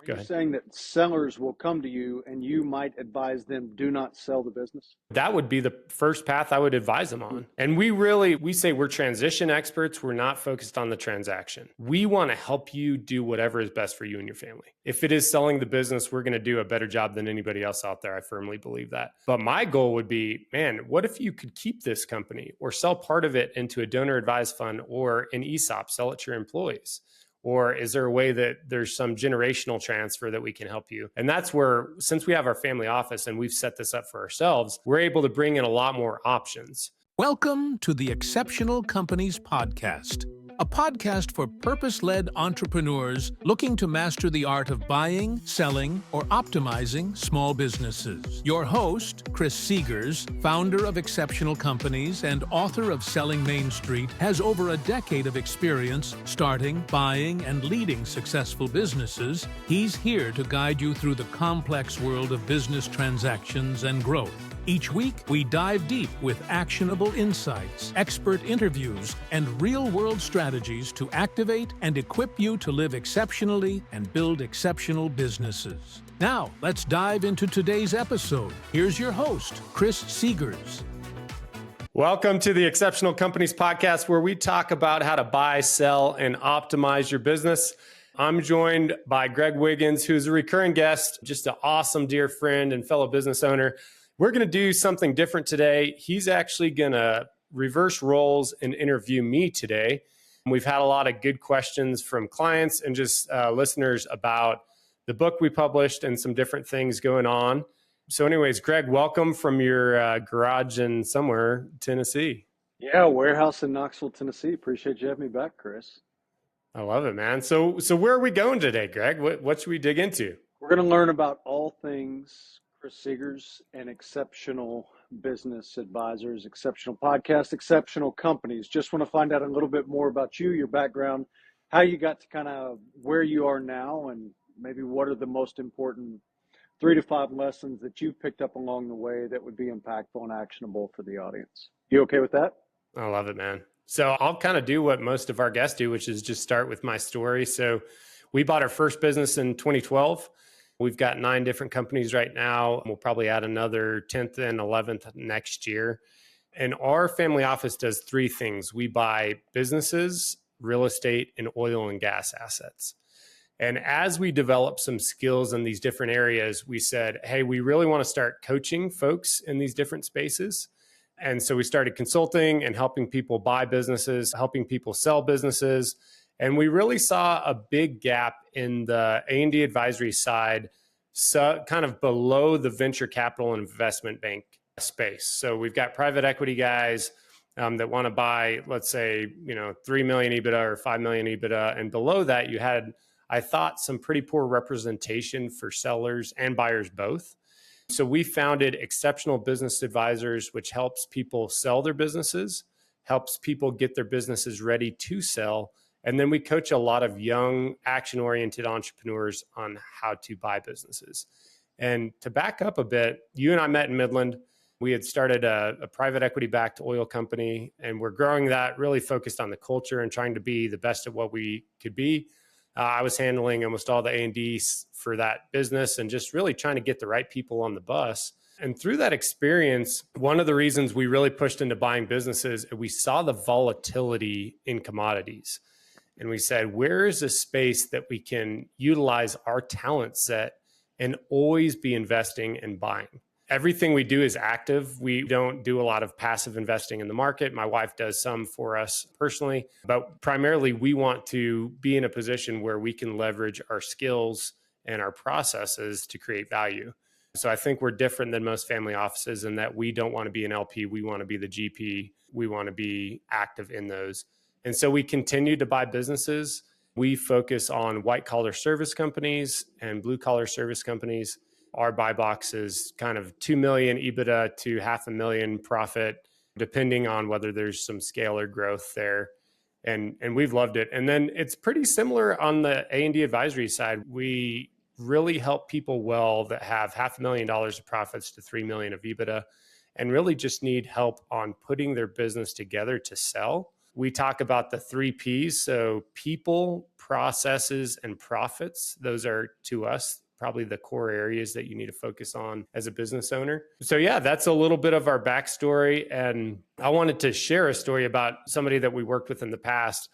Go You're ahead. saying that sellers will come to you and you might advise them, do not sell the business? That would be the first path I would advise them on. And we say we're transition experts. We're not focused on the transaction. We want to help you do whatever is best for you and your family. If it is selling the business, we're going to do a better job than anybody else out there. I firmly believe that. But my goal would be, man, what if you could keep this company or sell part of it into a donor advised fund or an ESOP, sell it to your employees? Or is there a way that there's some generational transfer that we can help you? And that's where, since we have our family office and we've set this up for ourselves, we're able to bring in a lot more options. Welcome to the Exceptional Companies Podcast, a podcast for purpose-led entrepreneurs looking to master the art of buying, selling, or optimizing small businesses. Your host, Chris Seegers, founder of Exceptional Companies and author of Selling Main Street, has over a decade of experience starting, buying, and leading successful businesses. He's here to guide you through the complex world of business transactions and growth. Each week, we dive deep with actionable insights, expert interviews, and real-world strategies to activate and equip you to live exceptionally and build exceptional businesses. Now, let's dive into today's episode. Here's your host, Chris Seegers. Welcome to the Exceptional Companies Podcast, where we talk about how to buy, sell, and optimize your business. I'm joined by Greg Wiggins, who's a recurring guest, just an awesome dear friend and fellow business owner. We're going to do something different today. He's actually going to reverse roles and interview me today. We've had a lot of good questions from clients and just listeners about the book we published and some different things going on. So anyways, Greg, welcome from your garage in somewhere, Tennessee. Yeah, warehouse in Knoxville, Tennessee. Appreciate you having me back, Chris. I love it, man. So where are we going today, Greg? What should we dig into? We're going to learn about all things Chris Seegers and exceptional business advisors, exceptional podcast, exceptional companies. Just want to find out a little bit more about you, your background, how you got to kind of where you are now, and maybe what are the most important 3 to 5 lessons that you've picked up along the way that would be impactful and actionable for the audience. You okay with that? I love it, man. So I'll kind of do what most of our guests do, which is just start with my story. So we bought our first business in 2012. We've got 9 different companies right now. We'll probably add another 10th and 11th next year. And our family office does 3 things. We buy businesses, real estate, and oil and gas assets. And as we develop some skills in these different areas, we said, hey, we really want to start coaching folks in these different spaces. And so we started consulting and helping people buy businesses, helping people sell businesses. And we really saw a big gap in the A&D advisory side, so kind of below the venture capital and investment bank space. So we've got private equity guys that want to buy, let's say, 3 million EBITDA or 5 million EBITDA. And below that, you had, I thought, some pretty poor representation for sellers and buyers both. So we founded Exceptional Business Advisors, which helps people sell their businesses, helps people get their businesses ready to sell. And then we coach a lot of young, action-oriented entrepreneurs on how to buy businesses. And to back up a bit, you and I met in Midland. We had started a private equity-backed oil company, and we're growing that, really focused on the culture and trying to be the best at what we could be. I was handling almost all the A&D for that business and just really trying to get the right people on the bus. And through that experience, one of the reasons we really pushed into buying businesses, we saw the volatility in commodities. And we said, where is a space that we can utilize our talent set and always be investing and buying? Everything we do is active. We don't do a lot of passive investing in the market. My wife does some for us personally, but primarily we want to be in a position where we can leverage our skills and our processes to create value. So I think we're different than most family offices in that we don't want to be an LP. We want to be the GP. We want to be active in those. And so we continue to buy businesses. We focus on white collar service companies and blue collar service companies. Our buy box is kind of 2 million EBITDA to $500,000 profit, depending on whether there's some scale or growth there. And we've loved it. And then it's pretty similar on the A&D advisory side. We really help people well that have $500,000 of profits to 3 million of EBITDA and really just need help on putting their business together to sell we talk about the 3 Ps. So people, processes, and profits. Those are, to us, probably the core areas that you need to focus on as a business owner. So yeah, that's a little bit of our backstory. And I wanted to share a story about somebody that we worked with in the past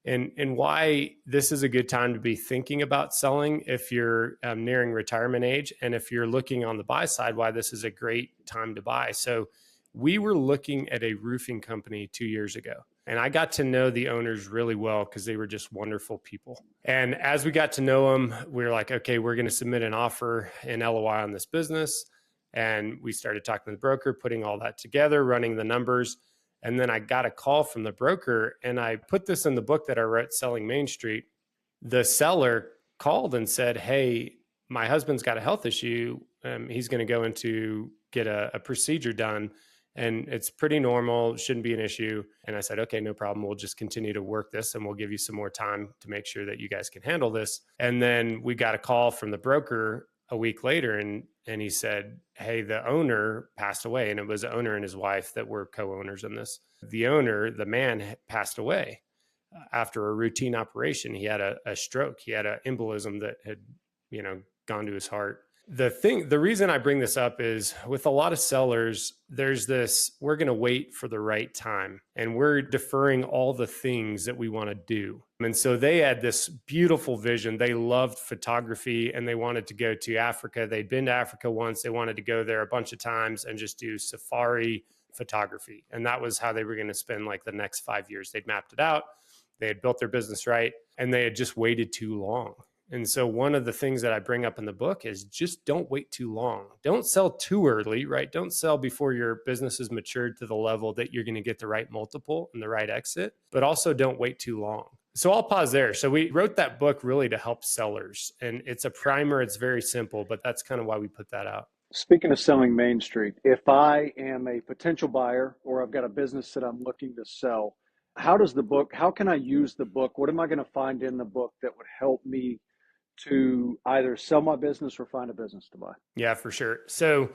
and why this is a good time to be thinking about selling if you're nearing retirement age. And if you're looking on the buy side, why this is a great time to buy. So we were looking at a roofing company 2 years ago. And I got to know the owners really well because they were just wonderful people. And as we got to know them, we were like, okay, we're going to submit an offer in LOI on this business. And we started talking to the broker, putting all that together, running the numbers. And then I got a call from the broker, and I put this in the book that I wrote, Selling Main Street. The seller called and said, hey, my husband's got a health issue. He's going to go in to get a procedure done. And it's pretty normal, shouldn't be an issue. And I said, okay, no problem. We'll just continue to work this and we'll give you some more time to make sure that you guys can handle this. And then we got a call from the broker a week later and he said, hey, the owner passed away. And it was the owner and his wife that were co-owners in this. The owner, the man, passed away after a routine operation. He had a stroke. He had an embolism that had, gone to his heart. The reason I bring this up is with a lot of sellers, there's this, we're going to wait for the right time and we're deferring all the things that we want to do. And so they had this beautiful vision. They loved photography and they wanted to go to Africa. They'd been to Africa once. They wanted to go there a bunch of times and just do safari photography. And that was how they were going to spend like the next 5 years. They'd mapped it out. They had built their business right and they had just waited too long. And so one of the things that I bring up in the book is just don't wait too long. Don't sell too early, right? Don't sell before your business is matured to the level that you're going to get the right multiple and the right exit, but also don't wait too long. So I'll pause there. So we wrote that book really to help sellers, and it's a primer. It's very simple, but that's kind of why we put that out. Speaking of Selling Main Street, if I am a potential buyer or I've got a business that I'm looking to sell, how can I use the book? What am I going to find in the book that would help me to either sell my business or find a business to buy? Yeah, for sure. So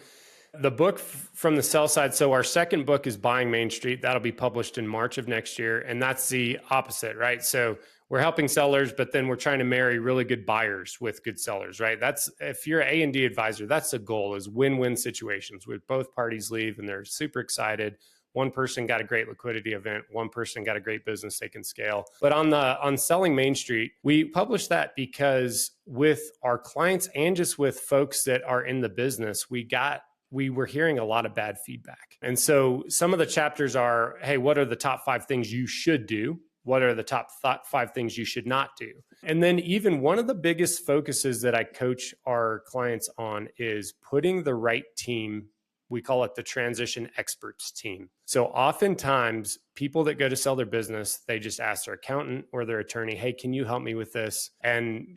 the book from the sell side. So our second book is Buying Main Street. That'll be published in March of next year. And that's the opposite, right? So we're helping sellers, but then we're trying to marry really good buyers with good sellers, right? That's, if you're an A&D advisor, that's the goal, is win-win situations where both parties leave and they're super excited. One person got a great liquidity event. One person got a great business they can scale. But on Selling Main Street, we published that because with our clients and just with folks that are in the business, we were hearing a lot of bad feedback. And so some of the chapters are, hey, what are the top 5 things you should do? What are the top 5 things you should not do? And then even one of the biggest focuses that I coach our clients on is putting the right team. We call it the transition experts team. So oftentimes people that go to sell their business, they just ask their accountant or their attorney, hey, can you help me with this? And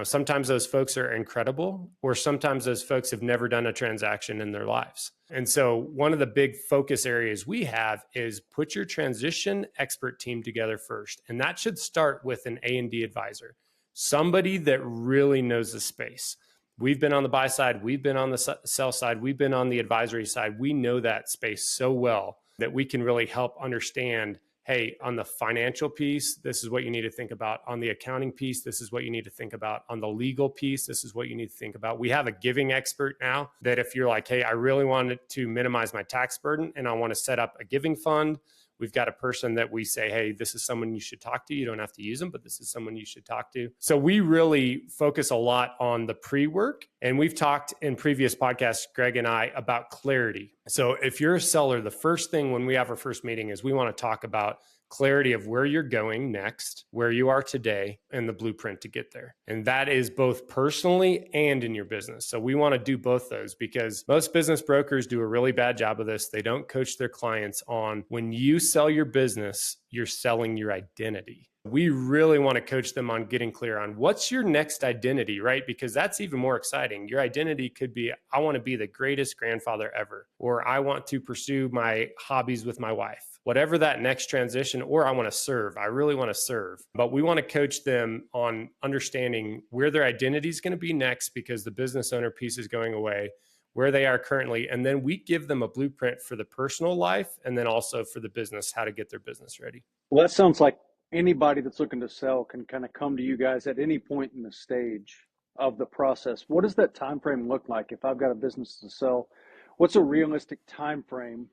sometimes those folks are incredible, or sometimes those folks have never done a transaction in their lives. And so one of the big focus areas we have is put your transition expert team together first. And that should start with an A&D advisor, somebody that really knows the space. We've been on the buy side. We've been on the sell side. We've been on the advisory side. We know that space so well that we can really help understand, hey, on the financial piece, this is what you need to think about. On the accounting piece, this is what you need to think about. On the legal piece, this is what you need to think about. We have a giving expert now that if you're like, hey, I really wanted to minimize my tax burden and I want to set up a giving fund, we've got a person that we say, hey, this is someone you should talk to. You don't have to use them, but this is someone you should talk to. So we really focus a lot on the pre-work. And we've talked in previous podcasts, Greg and I, about clarity. So if you're a seller, the first thing when we have our first meeting is we want to talk about clarity of where you're going next, where you are today, and the blueprint to get there. And that is both personally and in your business. So we want to do both those because most business brokers do a really bad job of this. They don't coach their clients on when you sell your business, you're selling your identity. We really want to coach them on getting clear on what's your next identity, right? Because that's even more exciting. Your identity could be, I want to be the greatest grandfather ever, or I want to pursue my hobbies with my wife. Whatever that next transition, or I want to serve. I really want to serve. But we want to coach them on understanding where their identity is going to be next because the business owner piece is going away. where they are currently. And then we give them a blueprint for the personal life and then also for the business, how to get their business ready. Well, that sounds like anybody that's looking to sell can kind of come to you guys at any point in the stage of the process. What does that time frame look like? If I've got a business to sell, what's a realistic time frame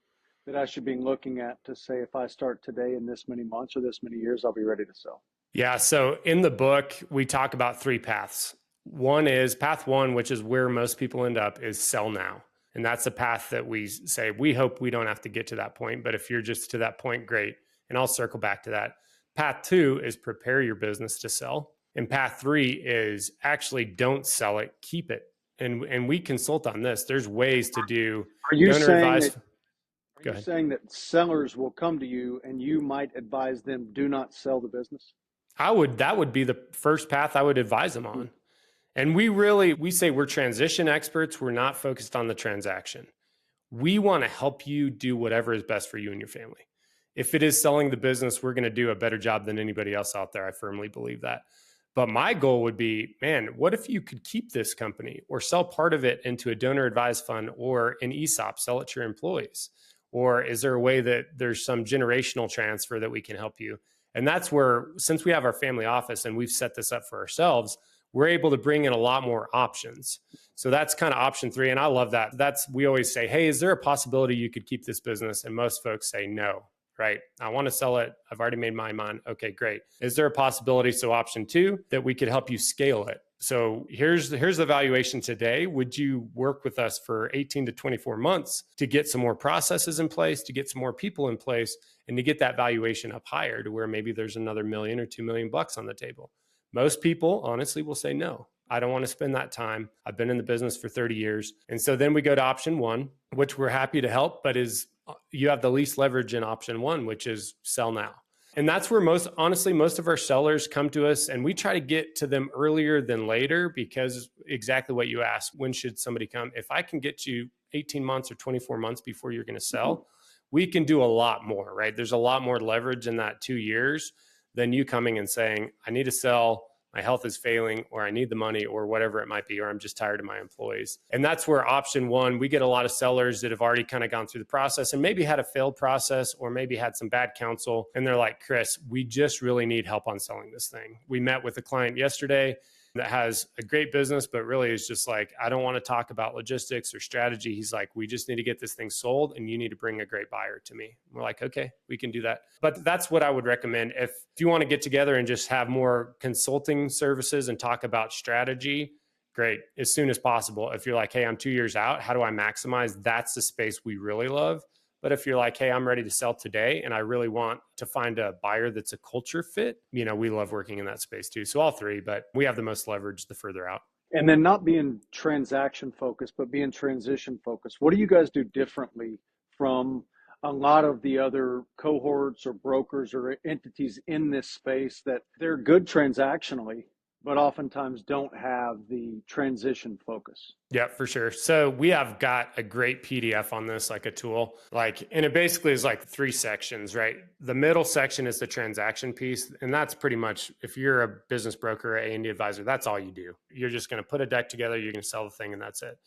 that I should be looking at to say, if I start today in this many months or this many years, I'll be ready to sell? Yeah. So in the book, we talk about 3 paths. One is path 1, which is where most people end up, is sell now. And that's the path that we say, we hope we don't have to get to that point. But if you're just to that point, great. And I'll circle back to that. Path 2 is prepare your business to sell. And path 3 is actually don't sell it, keep it. And we consult on this. There's ways to do Are you donor saying advice. that, are you saying that sellers will come to you and you might advise them, do not sell the business? That would be the first path I would advise them on. And we say we're transition experts. We're not focused on the transaction. We want to help you do whatever is best for you and your family. If it is selling the business, we're going to do a better job than anybody else out there. I firmly believe that. But my goal would be, man, what if you could keep this company or sell part of it into a donor advised fund or an ESOP, sell it to your employees? Or is there a way that there's some generational transfer that we can help you? And that's where, since we have our family office and we've set this up for ourselves, we're able to bring in a lot more options. So that's kind of option 3. And I love that. We always say, hey, is there a possibility you could keep this business? And most folks say no, right? I want to sell it. I've already made my mind. Okay, great. Is there a possibility? So option 2, that we could help you scale it. So here's the valuation today. Would you work with us for 18 to 24 months to get some more processes in place, to get some more people in place, and to get that valuation up higher to where maybe there's another $1 million or $2 million on the table? Most people honestly will say, no, I don't want to spend that time. I've been in the business for 30 years. And so then we go to option 1, which we're happy to help, but you have the least leverage in option 1, which is sell now. And that's where most of our sellers come to us, and we try to get to them earlier than later, because exactly what you asked, when should somebody come? If I can get you 18 months or 24 months before you're going to sell, we can do a lot more, right? There's a lot more leverage in that 2 years than you coming and saying, I need to sell, my health is failing, or I need the money, or whatever it might be, or I'm just tired of my employees. And that's where option 1, we get a lot of sellers that have already kind of gone through the process and maybe had a failed process or maybe had some bad counsel. And they're like, Chris, we just really need help on selling this thing. We met with a client yesterday that has a great business, but really is just like, I don't want to talk about logistics or strategy. He's like, we just need to get this thing sold and you need to bring a great buyer to me. We're like, okay, we can do that. But that's what I would recommend. If you want to get together and just have more consulting services and talk about strategy, great, as soon as possible. If you're like, hey, I'm 2 years out, how do I maximize? That's the space we really love. But if you're like, hey, I'm ready to sell today and I really want to find a buyer that's a culture fit, we love working in that space too. So all 3, but we have the most leverage the further out. And then not being transaction focused, but being transition focused. What do you guys do differently from a lot of the other cohorts or brokers or entities in this space that they're good transactionally, but oftentimes don't have the transition focus? Yeah, for sure. So we have got a great PDF on this, like a tool, and it basically is like 3 sections, right? The middle section is the transaction piece. And that's pretty much, if you're a business broker or A&D advisor, that's all you do. You're just going to put a deck together, you're going to sell the thing, and that's it.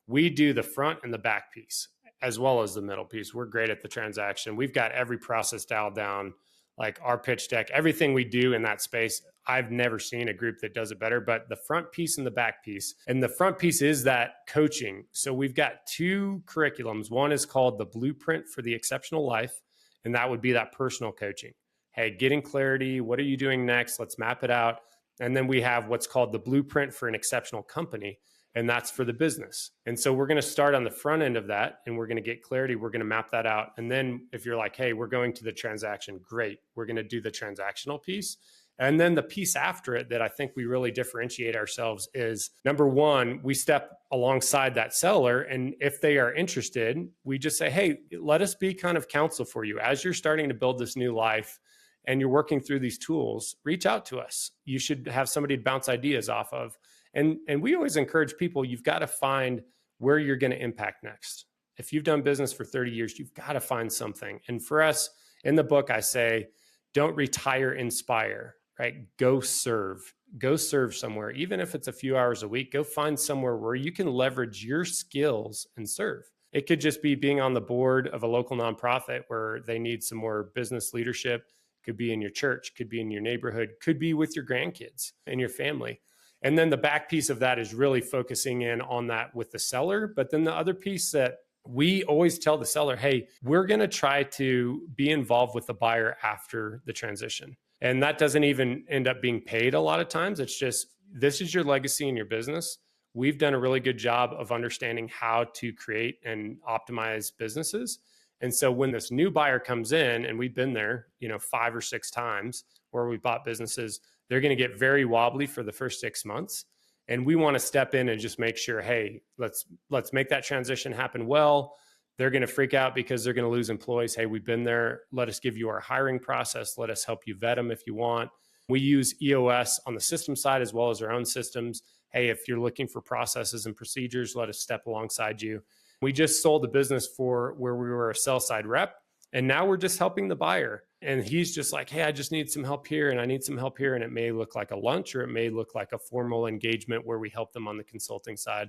We do the front and the back piece, as well as the middle piece. We're great at the transaction. We've got every process dialed down, like our pitch deck, everything we do in that space. I've never seen a group that does it better, but the front piece and the back piece. And the front piece is that coaching. So we've got 2 curriculums. One is called the Blueprint for the Exceptional Life, and that would be that personal coaching. Hey, getting clarity. What are you doing next? Let's map it out. And then we have what's called the Blueprint for an Exceptional Company, and that's for the business. And so we're going to start on the front end of that, and we're going to get clarity. We're going to map that out. And then if you're like, hey, we're going to the transaction, great. We're going to do the transactional piece. And then the piece after it that I think we really differentiate ourselves is, number 1, we step alongside that seller. And if they are interested, we just say, hey, let us be kind of counsel for you. As you're starting to build this new life and you're working through these tools, reach out to us. You should have somebody to bounce ideas off of. And we always encourage people, you've got to find where you're going to impact next. If you've done business for 30 years, you've got to find something. And for us in the book, I say, don't retire, inspire. right? Go serve somewhere. Even if it's a few hours a week, go find somewhere where you can leverage your skills and serve. It could just be being on the board of a local nonprofit where they need some more business leadership. Could be in your church, could be in your neighborhood, could be with your grandkids and your family. And then the back piece of that is really focusing in on that with the seller. But then the other piece that we always tell the seller, hey, we're going to try to be involved with the buyer after the transition. And that doesn't even end up being paid a lot of times. It's just, this is your legacy in your business. We've done a really good job of understanding how to create and optimize businesses. And so when this new buyer comes in, and we've been there, 5 or 6 times where we bought businesses, they're going to get very wobbly for the first 6 months. And we want to step in and just make sure, hey, let's make that transition happen well. They're going to freak out because they're going to lose employees. Hey, we've been there. Let us give you our hiring process. Let us help you vet them if you want. We use EOS on the system side as well as our own systems. Hey, if you're looking for processes and procedures, let us step alongside you. We just sold the business for where we were a sell side rep, and now we're just helping the buyer. And he's just like, hey, I just need some help here and I need some help here. And it may look like a lunch or it may look like a formal engagement where we help them on the consulting side.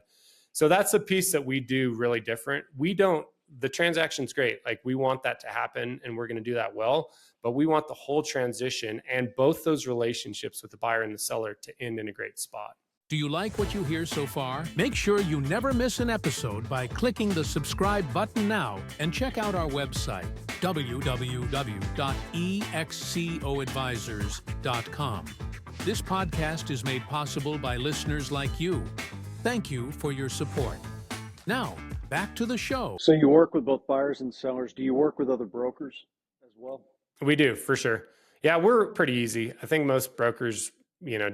So that's a piece that we do really different. The transaction's great. Like, we want that to happen and we're going to do that well, but we want the whole transition and both those relationships with the buyer and the seller to end in a great spot. Do you like what you hear so far? Make sure you never miss an episode by clicking the subscribe button now and check out our website, www.excoadvisors.com. This podcast is made possible by listeners like you. Thank you for your support. Now, back to the show. So you work with both buyers and sellers. Do you work with other brokers as well? We do, for sure. Yeah, we're pretty easy. I think most brokers,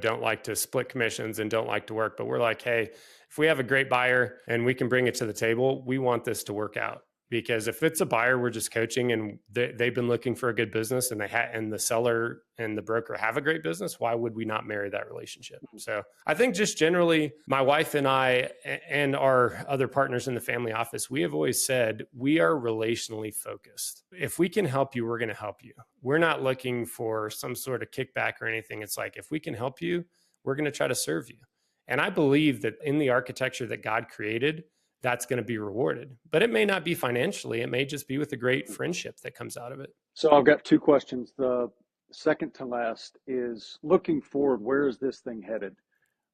don't like to split commissions and don't like to work, but we're like, hey, if we have a great buyer and we can bring it to the table, we want this to work out. Because if it's a buyer we're just coaching and they've been looking for a good business and and the seller and the broker have a great business, why would we not marry that relationship? So I think just generally, my wife and I and our other partners in the family office, we have always said we are relationally focused. If we can help you, we're going to help you. We're not looking for some sort of kickback or anything. It's like, if we can help you, we're going to try to serve you. And I believe that in the architecture that God created, that's going to be rewarded. But it may not be financially. It may just be with a great friendship that comes out of it. So I've got 2 questions. The second to last is, looking forward, where is this thing headed?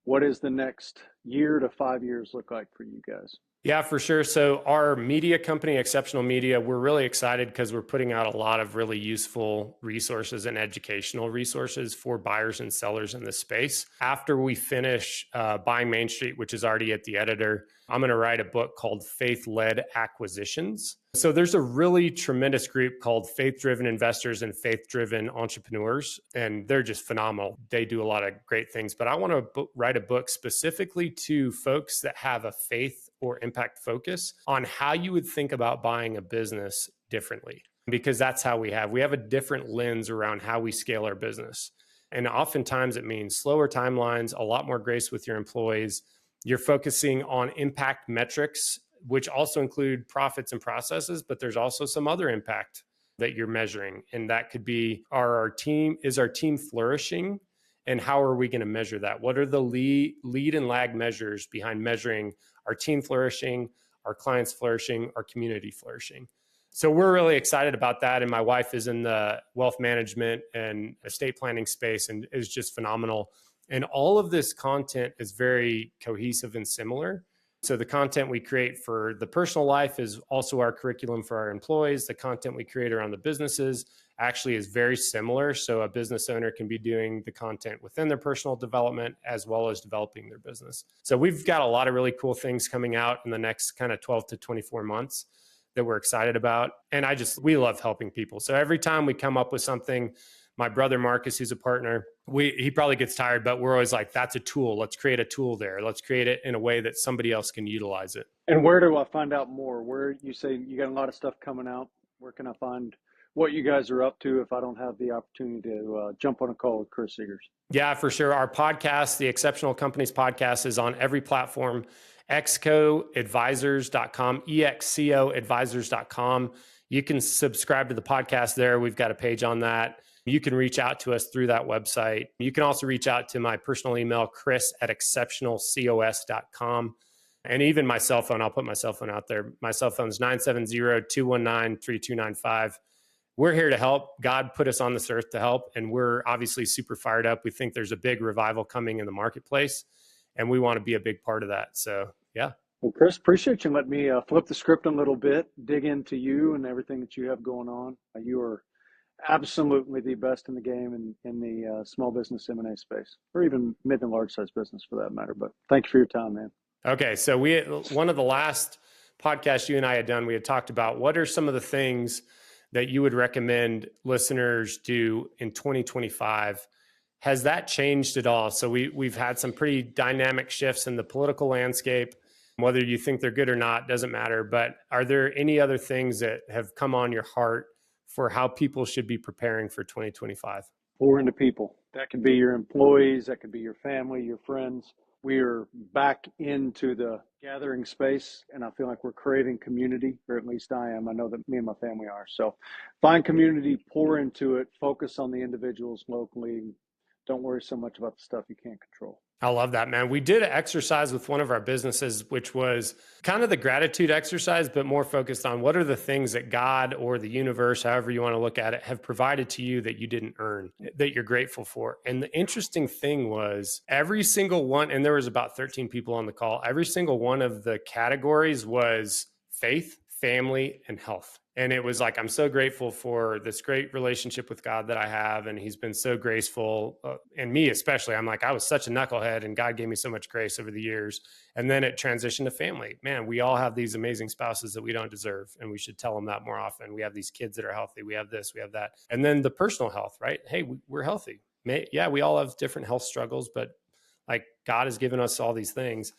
What is the next year to 5 years look like for you guys? Yeah, for sure. So our media company, Exceptional Media, we're really excited because we're putting out a lot of really useful resources and educational resources for buyers and sellers in this space. After we finish Buying Main Street, which is already at the editor, I'm going to write a book called Faith-Led Acquisitions. So there's a really tremendous group called Faith-Driven Investors and Faith-Driven Entrepreneurs, and they're just phenomenal. They do a lot of great things, but I want to write a book specifically to folks that have a faith or impact focus on how you would think about buying a business differently, because that's how we have a different lens around how we scale our business. And oftentimes it means slower timelines, a lot more grace with your employees. You're focusing on impact metrics, which also include profits and processes, but there's also some other impact that you're measuring. And that could be, is our team flourishing? And how are we going to measure that? What are the lead and lag measures behind measuring our team flourishing, our clients flourishing, our community flourishing? So we're really excited about that. And my wife is in the wealth management and estate planning space and is just phenomenal. And all of this content is very cohesive and similar. So the content we create for the personal life is also our curriculum for our employees. The content we create around the businesses actually is very similar. So a business owner can be doing the content within their personal development as well as developing their business. So we've got a lot of really cool things coming out in the next kind of 12 to 24 months that we're excited about. And we love helping people. So every time we come up with something, my brother Marcus, who's a partner, he probably gets tired, but we're always like, that's a tool. Let's create a tool there. Let's create it in a way that somebody else can utilize it. And where do I find out more? Where you say you got a lot of stuff coming out? Where can I find what you guys are up to if I don't have the opportunity to jump on a call with Chris Seegers? Yeah, for sure. Our podcast, the Exceptional Companies podcast, is on every platform. excoadvisors.com, excoadvisors.com. You can subscribe to the podcast there. We've got a page on that. You can reach out to us through that website. You can also reach out to my personal email, chris@exceptionalcos.com. And even my cell phone, I'll put my cell phone out there. My cell phone is 970-219-3295. We're here to help. God put us on this earth to help. And we're obviously super fired up. We think there's a big revival coming in the marketplace, and we want to be a big part of that. So, yeah. Well, Chris, appreciate you letting me flip the script a little bit, dig into you and everything that you have going on. You are absolutely the best in the game in the small business M&A space, or even mid and large size business for that matter. But thank you for your time, man. Okay. So one of the last podcasts you and I had done, we had talked about what are some of the things that you would recommend listeners do in 2025. Has that changed at all? So we've had some pretty dynamic shifts in the political landscape. Whether you think they're good or not, doesn't matter. But are there any other things that have come on your heart for how people should be preparing for 2025? Pour into people. That could be your employees. That could be your family, your friends. We are back into the gathering space, and I feel like we're creating community, or at least I am. I know that me and my family are. So find community, pour into it, focus on the individuals locally. Don't worry so much about the stuff you can't control. I love that, man. We did an exercise with one of our businesses, which was kind of the gratitude exercise, but more focused on what are the things that God or the universe, however you want to look at it, have provided to you that you didn't earn, that you're grateful for. And the interesting thing was every single one, and there was about 13 people on the call, every single one of the categories was faith, family, and health. And it was like, I'm so grateful for this great relationship with God that I have. And he's been so graceful. And me especially, I'm like, I was such a knucklehead and God gave me so much grace over the years. And then it transitioned to family. Man, we all have these amazing spouses that we don't deserve. And we should tell them that more often. We have these kids that are healthy. We have this, we have that. And then the personal health, right? Hey, we're healthy. Yeah, we all have different health struggles, but like God has given us all these things.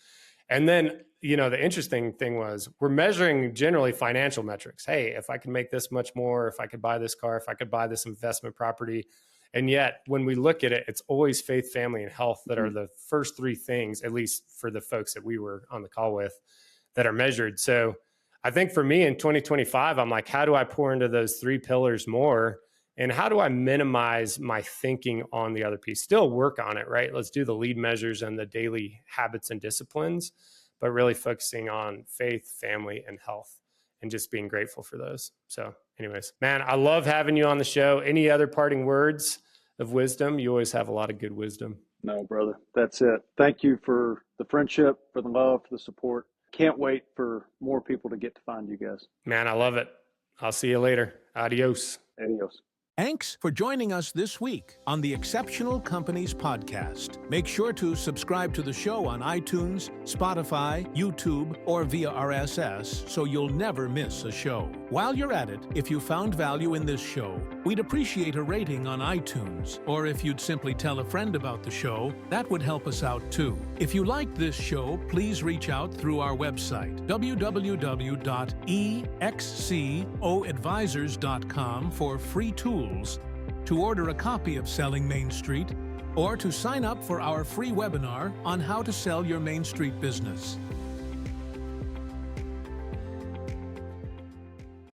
And then, the interesting thing was we're measuring generally financial metrics. Hey, if I could make this much more, if I could buy this car, if I could buy this investment property. And yet when we look at it, it's always faith, family, and health that are the first three things, at least for the folks that we were on the call with, that are measured. So I think for me in 2025, I'm like, how do I pour into those three pillars more? And how do I minimize my thinking on the other piece? Still work on it, right? Let's do the lead measures and the daily habits and disciplines, but really focusing on faith, family, and health, and just being grateful for those. So anyways, man, I love having you on the show. Any other parting words of wisdom? You always have a lot of good wisdom. No, brother, that's it. Thank you for the friendship, for the love, for the support. Can't wait for more people to get to find you guys. Man, I love it. I'll see you later. Adios. Adios. Thanks for joining us this week on the Exceptional Companies Podcast. Make sure to subscribe to the show on iTunes, Spotify, YouTube, or via RSS so you'll never miss a show. While you're at it, if you found value in this show, we'd appreciate a rating on iTunes. Or if you'd simply tell a friend about the show, that would help us out too. If you liked this show, please reach out through our website, www.excoadvisors.com, for free tools to order a copy of Selling Main Street, or to sign up for our free webinar on how to sell your Main Street business.